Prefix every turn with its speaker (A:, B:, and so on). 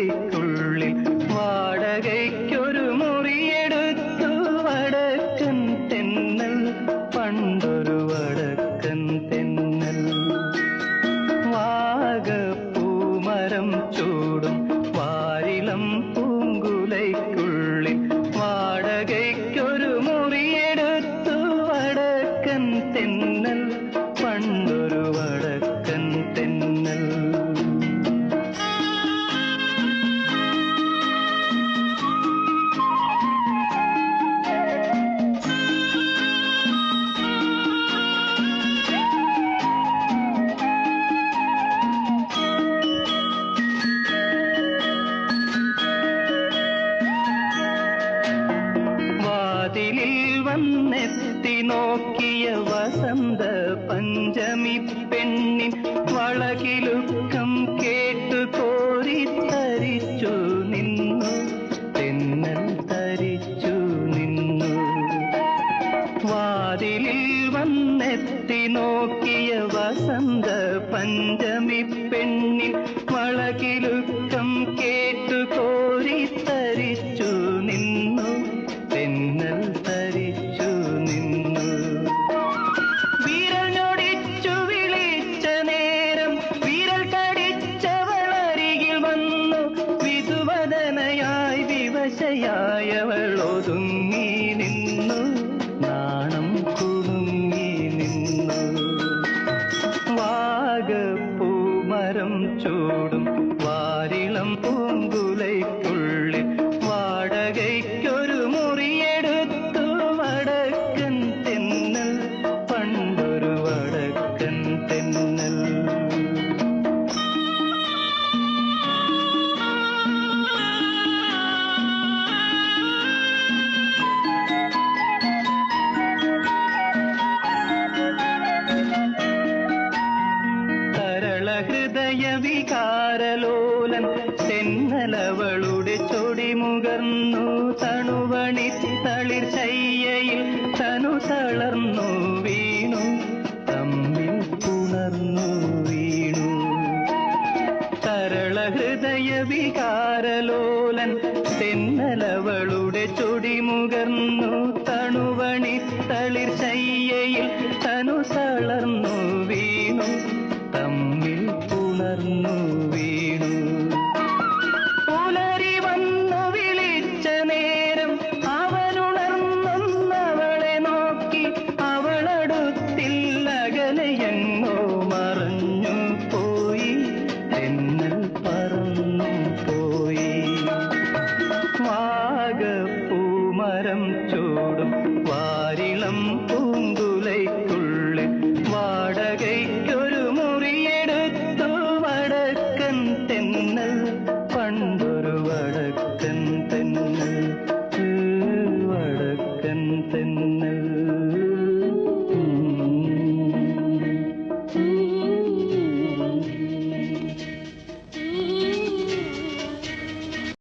A: പൂങ്കുലയ്ക്കുള്ളിൽ വാടകയ്ക്കൊരു മുറിയെടുത്തു വടക്കൻ തെന്നൽ പണ്ടൊരു വടക്കൻ തെന്നൽ വാഗപ്പൂമരം ചൂടും വാരിളം പൂങ്കുലയ്ക്കുള്ളിൽ വാടകയ്ക്കൊരു മുറിയെടുത്തു വടക്കൻ തെന്നൽ പണ്ടൊരു വടക്കൻ തെന്നൽ വാതിലിൽ വന്നെത്തി നോക്കിയ വസന്ത പഞ്ചമി പെണ്ണിൻ വളകിലുക്കം കേട്ടു കോരിത്തരിച്ചു നിന്നു തെന്നൽ തരിച്ചു നിന്നു വാതിലിൽ വന്നെത്തി നോക്കിയ വസന്ത പഞ്ചമി പെണ്ണിൻ വളകിലുക്കം കേട്ടു കോരിത്തരിച്ചു നിന്നു തെന്നൽ തരിച്ചു നിന്നു വിരൽ ഞൊടിച്ചു വിളിച്ച നേരം വിരൽ കടിച്ചവളരികിൽ വന്നു വിധുവദനയായി വിവശയായവൾ ഒതുങ്ങി നിന്നു നാണം കുണുങ്ങി നിന്നു വാഗപ്പൂമരം ചൂടും വാരിളം പൂങ്കുലയ്ക്കുള്ളിൽ വാടകയ്ക്കൊരു മുറിയെടുത്തു വടക്കൻ തെന്നൽ പണ്ടൊരു വടക്കൻ തെന്നൽ ഹൃദയ വികാരലോലൻ തെന്നലവളുടെ ചൊടിമുകർന്നു തണുവണി തളിർ ശയ്യയിൽ തനു തളർന്നു വീണു തമ്മിൽ പുണർന്നു വീണു തരള ഹൃദയ വികാരലോലൻ തെന്നലവളുടെ ചൊടിമുകർന്നു തണുവണി തളിർ ശയ്യയിൽ തനു തളർന്നു വീണു